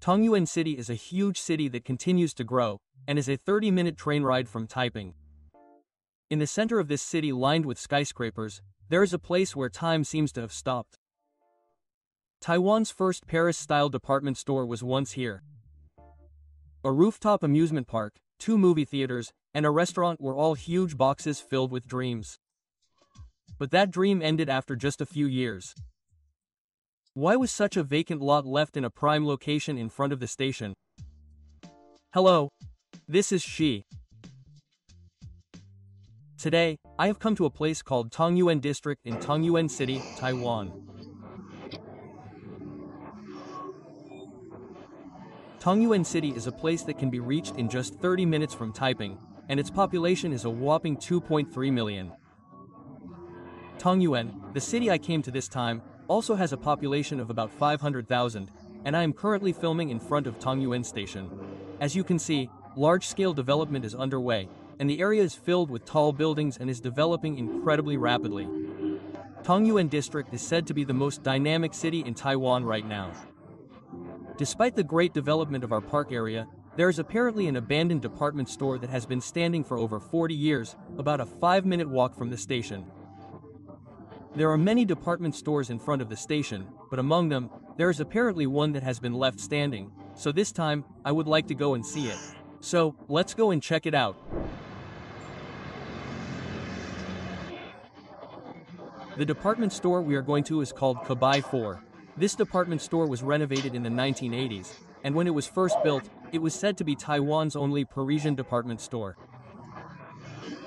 Dongyuan City is a huge city that continues to grow, and is a 30-minute train ride from Taiping. In the center of this city lined with skyscrapers, there is a place where time seems to have stopped. Taiwan's first Paris-style department store was once here. A rooftop amusement park, 2 movie theaters, and a restaurant were all huge boxes filled with dreams. But that dream ended after just a few years. Why was such a vacant lot left in a prime location in front of the station? Hello, this is Shi. Today, I have come to a place called Dongyuan District in Dongyuan City, Taiwan. Dongyuan City is a place that can be reached in just 30 minutes from Taiping, and its population is a whopping 2.3 million. Dongyuan, the city I came to this time, also has a population of about 500,000, and I am currently filming in front of Dongyuan Station. As you can see, large-scale development is underway, and the area is filled with tall buildings and is developing incredibly rapidly. Dongyuan District is said to be the most dynamic city in Taiwan right now. Despite the great development of our park area, there is apparently an abandoned department store that has been standing for over 40 years, about a 5-minute walk from the station. There are many department stores in front of the station, but among them, there is apparently one that has been left standing, so this time, I would like to go and see it. So, let's go and check it out. The department store we are going to is called Kabai 4. This department store was renovated in the 1980s, and when it was first built, it was said to be Taiwan's only Parisian department store.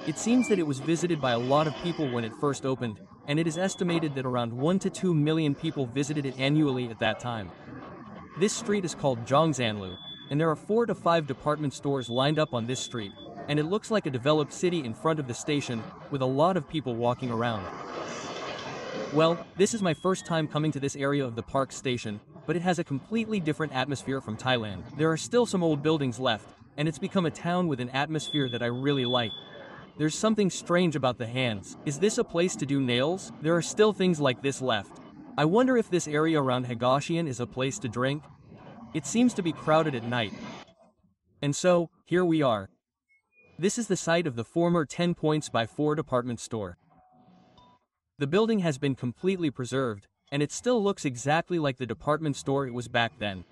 It seems that it was visited by a lot of people when it first opened, and it is estimated that around 1 to 2 million people visited it annually at that time. This street is called Zhongzhanlu, and there are 4 to 5 department stores lined up on this street, and it looks like a developed city in front of the station, with a lot of people walking around. Well, this is my first time coming to this area of the park station, but it has a completely different atmosphere from Thailand. There are still some old buildings left, and it's become a town with an atmosphere that I really like. There's something strange about the hands. Is this a place to do nails? There are still things like this left. I wonder if this area around Higashian is a place to drink? It seems to be crowded at night. And so, here we are. This is the site of the former 10 points by 4 department store. The building has been completely preserved, and it still looks exactly like the department store it was back then.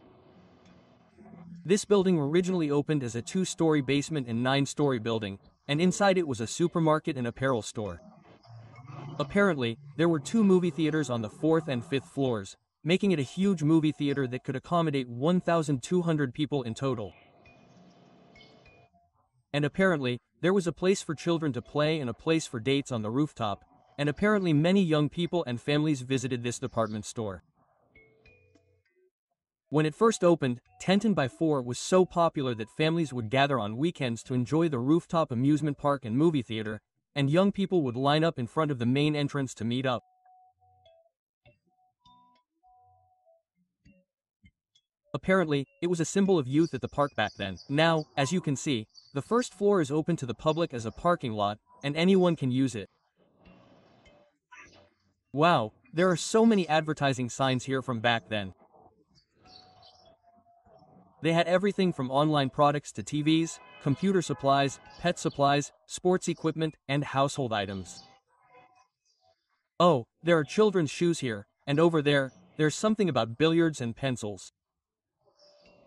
This building originally opened as a 2-story basement and 9-story building, and inside it was a supermarket and apparel store. Apparently, there were 2 movie theaters on the 4th and 5th floors, making it a huge movie theater that could accommodate 1,200 people in total. And apparently, there was a place for children to play and a place for dates on the rooftop, and apparently many young people and families visited this department store. When it first opened, 10 by 4 was so popular that families would gather on weekends to enjoy the rooftop amusement park and movie theater, and young people would line up in front of the main entrance to meet up. Apparently, it was a symbol of youth at the park back then. Now, as you can see, the first floor is open to the public as a parking lot, and anyone can use it. Wow, there are so many advertising signs here from back then. They had everything from online products to TVs, computer supplies, pet supplies, sports equipment, and household items. Oh, there are children's shoes here, and over there, there's something about billiards and pencils.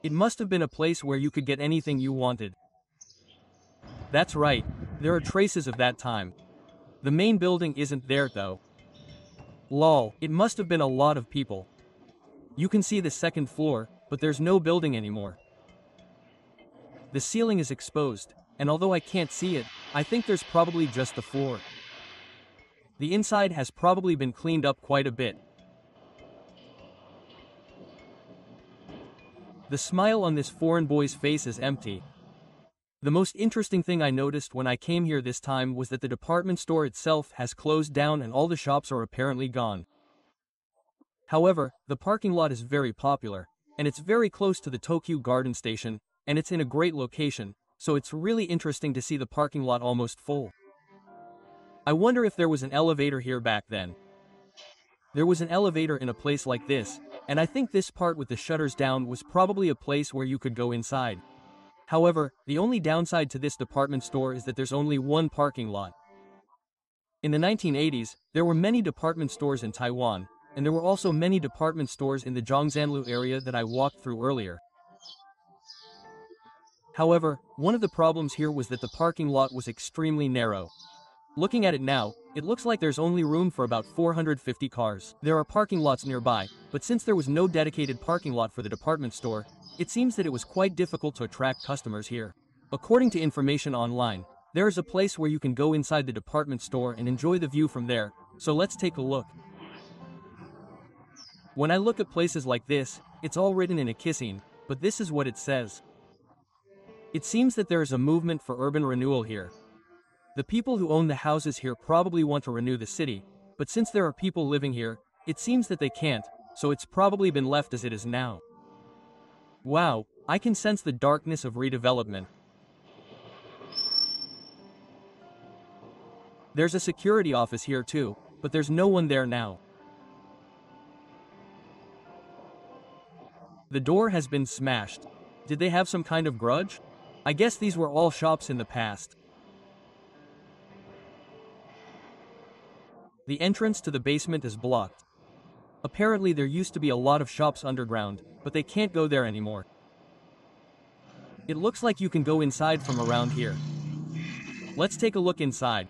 It must have been a place where you could get anything you wanted. That's right, there are traces of that time. The main building isn't there though. Lol, it must have been a lot of people. You can see the 2nd floor, but there's no building anymore. The ceiling is exposed, and although I can't see it, I think there's probably just the floor. The inside has probably been cleaned up quite a bit. The smile on this foreign boy's face is empty. The most interesting thing I noticed when I came here this time was that the department store itself has closed down and all the shops are apparently gone. However, the parking lot is very popular, and it's very close to the Tokyo Garden Station, and it's in a great location, so it's really interesting to see the parking lot almost full. I wonder if there was an elevator here back then. There was an elevator in a place like this, and I think this part with the shutters down was probably a place where you could go inside. However, the only downside to this department store is that there's only one parking lot. In the 1980s, there were many department stores in Taiwan, and there were also many department stores in the Zhongzhanlu area that I walked through earlier. However, one of the problems here was that the parking lot was extremely narrow. Looking at it now, it looks like there's only room for about 450 cars. There are parking lots nearby, but since there was no dedicated parking lot for the department store, it seems that it was quite difficult to attract customers here. According to information online, there is a place where you can go inside the department store and enjoy the view from there, so let's take a look. When I look at places like this, it's all written in a kissing, but this is what it says. It seems that there is a movement for urban renewal here. The people who own the houses here probably want to renew the city, but since there are people living here, it seems that they can't, so it's probably been left as it is now. Wow, I can sense the darkness of redevelopment. There's a security office here too, but there's no one there now. The door has been smashed. Did they have some kind of grudge? I guess these were all shops in the past. The entrance to the basement is blocked. Apparently there used to be a lot of shops underground, but they can't go there anymore. It looks like you can go inside from around here. Let's take a look inside.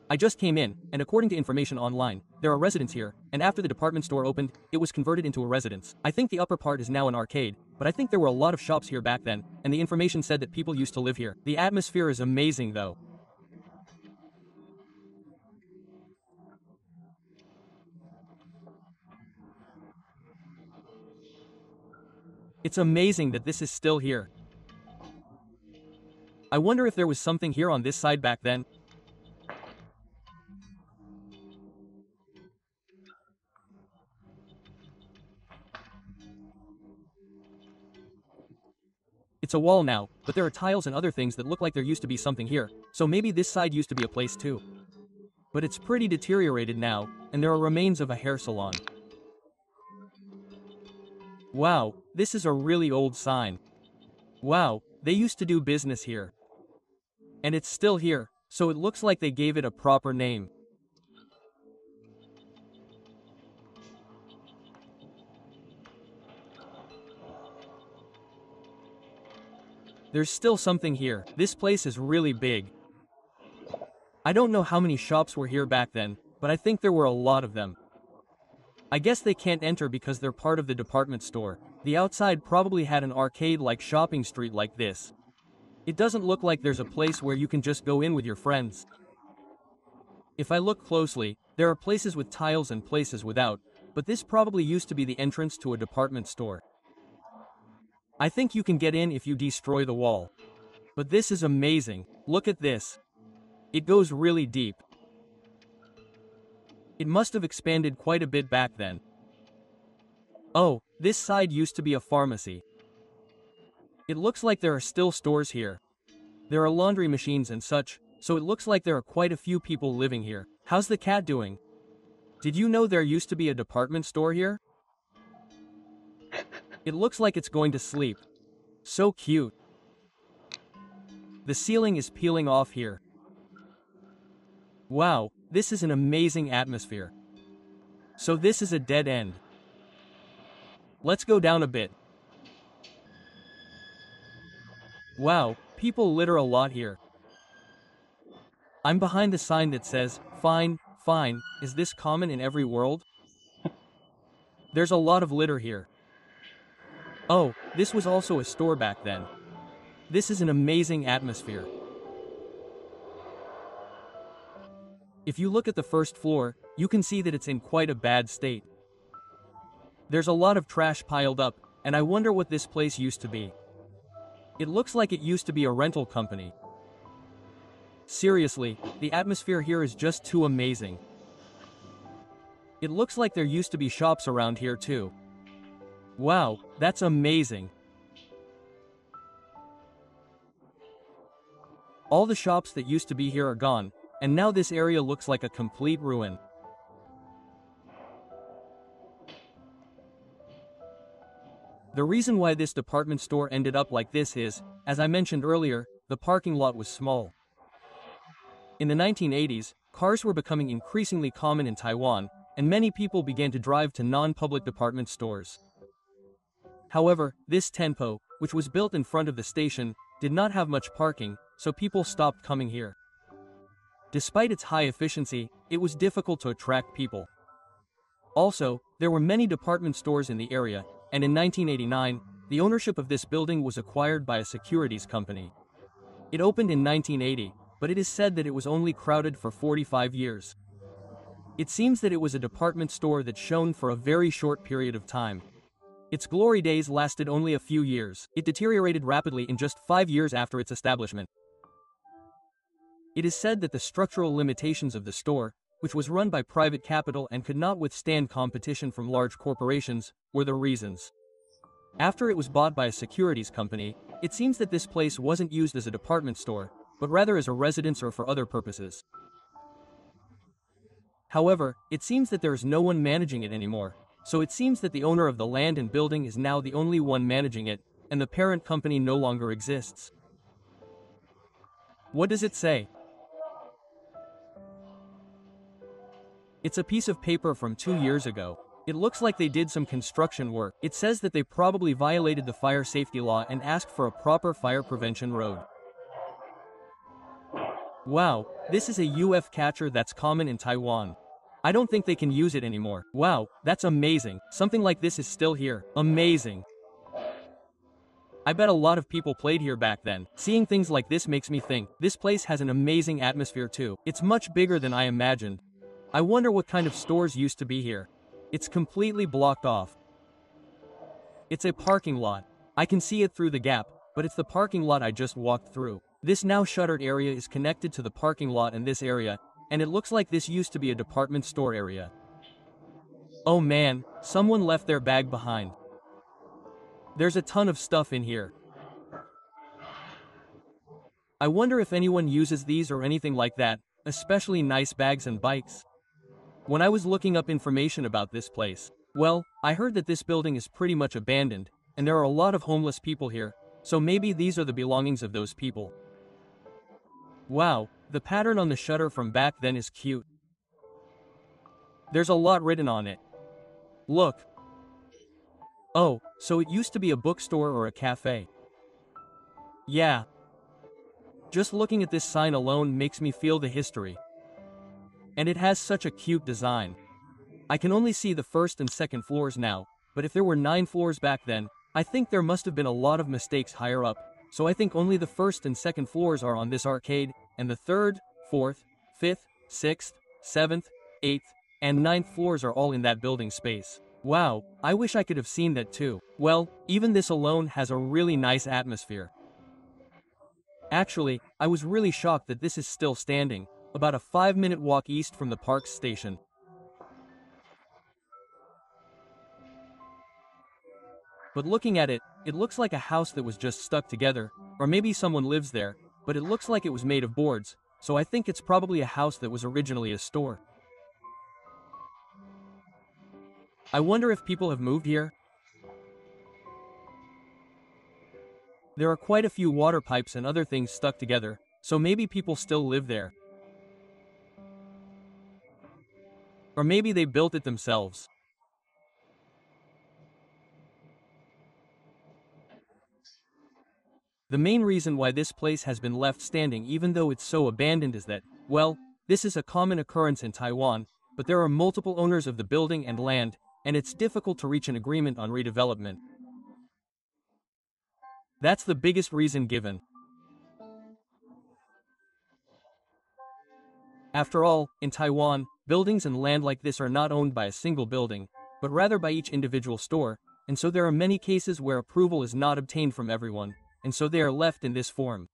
I just came in, and according to information online, there are residents here, and after the department store opened, it was converted into a residence. I think the upper part is now an arcade, but I think there were a lot of shops here back then, and the information said that people used to live here. The atmosphere is amazing though. It's amazing that this is still here. I wonder if there was something here on this side back then. It's a wall now, but there are tiles and other things that look like there used to be something here, so maybe this side used to be a place too. But it's pretty deteriorated now, and there are remains of a hair salon. Wow, this is a really old sign. Wow, they used to do business here. And it's still here, so it looks like they gave it a proper name. There's still something here. This place is really big. I don't know how many shops were here back then, but I think there were a lot of them. I guess they can't enter because they're part of the department store. The outside probably had an arcade-like shopping street like this. It doesn't look like there's a place where you can just go in with your friends. If I look closely, there are places with tiles and places without, but this probably used to be the entrance to a department store. I think you can get in if you destroy the wall. But this is amazing. Look at this. It goes really deep. It must have expanded quite a bit back then. Oh, this side used to be a pharmacy. It looks like there are still stores here. There are laundry machines and such, so it looks like there are quite a few people living here. How's the cat doing? Did you know there used to be a department store here? It looks like it's going to sleep. So cute. The ceiling is peeling off here. Wow, this is an amazing atmosphere. So this is a dead end. Let's go down a bit. Wow, people litter a lot here. I'm behind the sign that says, "Fine, fine." Is this common in every world? There's a lot of litter here. Oh, this was also a store back then. This is an amazing atmosphere. If you look at the first floor, you can see that it's in quite a bad state. There's a lot of trash piled up, and I wonder what this place used to be. It looks like it used to be a rental company. Seriously, the atmosphere here is just too amazing. It looks like there used to be shops around here too. Wow, that's amazing. All the shops that used to be here are gone, and now this area looks like a complete ruin. The reason why this department store ended up like this is, as I mentioned earlier, the parking lot was small. In the 1980s, cars were becoming increasingly common in Taiwan, and many people began to drive to non-public department stores. However, this Tenpo, which was built in front of the station, did not have much parking, so people stopped coming here. Despite its high efficiency, it was difficult to attract people. Also, there were many department stores in the area, and in 1989, the ownership of this building was acquired by a securities company. It opened in 1980, but it is said that it was only crowded for 45 years. It seems that it was a department store that shone for a very short period of time. Its glory days lasted only a few years. It deteriorated rapidly in just 5 years after its establishment. It is said that the structural limitations of the store, which was run by private capital and could not withstand competition from large corporations, were the reasons. After it was bought by a securities company, it seems that this place wasn't used as a department store, but rather as a residence or for other purposes. However, it seems that there is no one managing it anymore, so it seems that the owner of the land and building is now the only one managing it, and the parent company no longer exists. What does it say? It's a piece of paper from 2 years ago. It looks like they did some construction work. It says that they probably violated the fire safety law and asked for a proper fire prevention road. Wow, this is a UF catcher that's common in Taiwan. I don't think they can use it anymore. Wow, that's amazing. Something like this is still here. Amazing. I bet a lot of people played here back then. Seeing things like this makes me think, this place has an amazing atmosphere too. It's much bigger than I imagined. I wonder what kind of stores used to be here. It's completely blocked off. It's a parking lot. I can see it through the gap, but it's the parking lot I just walked through. This now shuttered area is connected to the parking lot in this area, and it looks like this used to be a department store area. Oh man, someone left their bag behind. There's a ton of stuff in here. I wonder if anyone uses these or anything like that, especially nice bags and bikes. When I was looking up information about this place, well, I heard that this building is pretty much abandoned, and there are a lot of homeless people here, so maybe these are the belongings of those people. Wow, the pattern on the shutter from back then is cute. There's a lot written on it. Look. Oh, so it used to be a bookstore or a cafe. Yeah. Just looking at this sign alone makes me feel the history. And it has such a cute design. I can only see the first and second floors now, but if there were 9 floors back then, I think there must have been a lot of mistakes higher up, so I think only the first and second floors are on this arcade, and the 3rd, 4th, 5th, 6th, 7th, 8th, and 9th floors are all in that building space. Wow, I wish I could have seen that too. Well, even this alone has a really nice atmosphere. Actually, I was really shocked that this is still standing, about a 5-minute walk east from the Parks station. But looking at it, it looks like a house that was just stuck together, or maybe someone lives there, but it looks like it was made of boards, so I think it's probably a house that was originally a store. I wonder if people have moved here. There are quite a few water pipes and other things stuck together, so maybe people still live there. Or maybe they built it themselves. The main reason why this place has been left standing even though it's so abandoned is that, well, this is a common occurrence in Taiwan, but there are multiple owners of the building and land, and it's difficult to reach an agreement on redevelopment. That's the biggest reason given. After all, in Taiwan, buildings and land like this are not owned by a single building, but rather by each individual store, and so there are many cases where approval is not obtained from everyone, and so they are left in this form.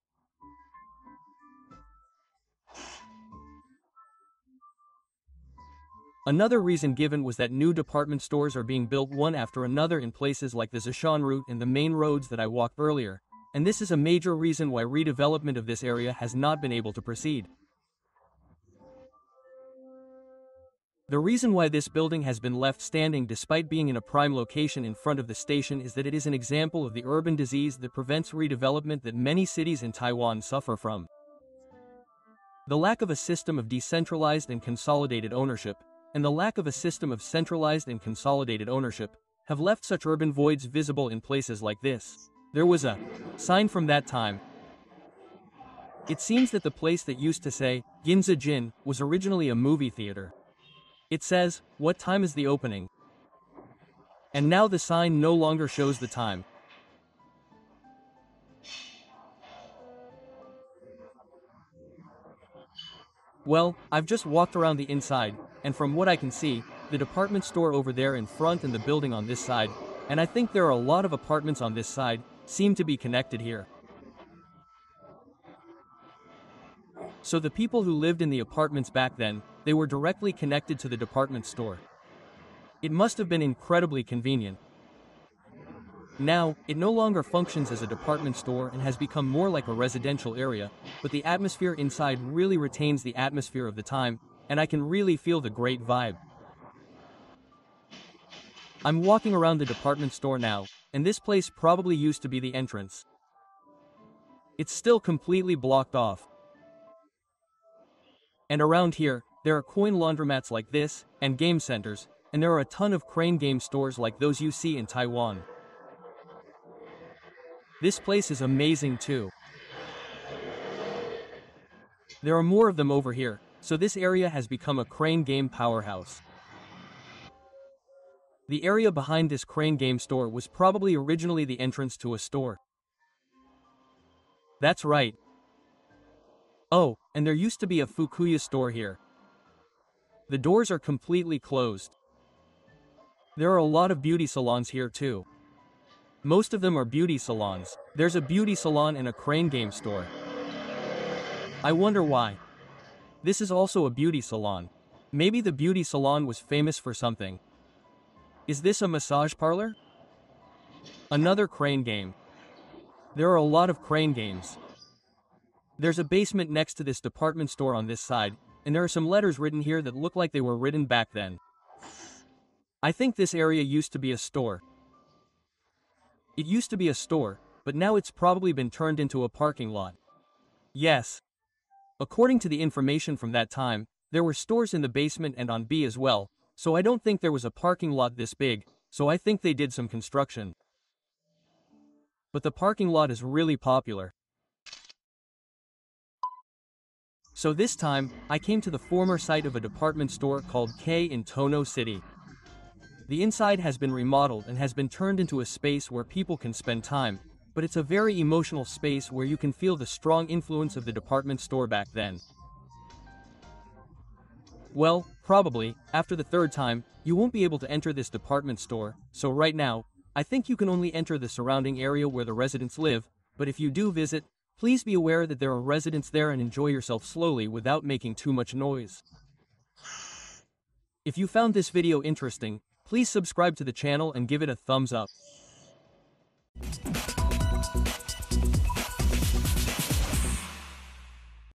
Another reason given was that new department stores are being built one after another in places like the Zishan route and the main roads that I walked earlier, and this is a major reason why redevelopment of this area has not been able to proceed. The reason why this building has been left standing despite being in a prime location in front of the station is that it is an example of the urban disease that prevents redevelopment that many cities in Taiwan suffer from. The lack of a system of decentralized and consolidated ownership, and the lack of a system of centralized and consolidated ownership, have left such urban voids visible in places like this. There was a sign from that time. It seems that the place that used to say, Ginza Jin, was originally a movie theater. It says, "What time is the opening?" And now the sign no longer shows the time. Well, I've just walked around the inside, and from what I can see, the department store over there in front and the building on this side, and I think there are a lot of apartments on this side, seem to be connected here. So the people who lived in the apartments back then, they were directly connected to the department store. It must have been incredibly convenient. Now, it no longer functions as a department store and has become more like a residential area, but the atmosphere inside really retains the atmosphere of the time, and I can really feel the great vibe. I'm walking around the department store now, and this place probably used to be the entrance. It's still completely blocked off. And around here, there are coin laundromats like this, and game centers, and there are a ton of crane game stores like those you see in Taiwan. This place is amazing too. There are more of them over here, so this area has become a crane game powerhouse. The area behind this crane game store was probably originally the entrance to a store. That's right. Oh, and there used to be a Fukuya store here. The doors are completely closed. There are a lot of beauty salons here too. Most of them are beauty salons. There's a beauty salon and a crane game store. I wonder why. This is also a beauty salon. Maybe the beauty salon was famous for something. Is this a massage parlor? Another crane game. There are a lot of crane games. There's a basement next to this department store on this side, and there are some letters written here that look like they were written back then. I think this area used to be a store. It used to be a store, but now it's probably been turned into a parking lot. Yes. According to the information from that time, there were stores in the basement and on B as well, so I don't think there was a parking lot this big, so I think they did some construction. But the parking lot is really popular. So this time, I came to the former site of a department store called K in Tono City. The inside has been remodeled and has been turned into a space where people can spend time, but it's a very emotional space where you can feel the strong influence of the department store back then. Well, probably, after the third time, you won't be able to enter this department store, so right now, I think you can only enter the surrounding area where the residents live, but if you do visit, please be aware that there are residents there and enjoy yourself slowly without making too much noise. If you found this video interesting, please subscribe to the channel and give it a thumbs up.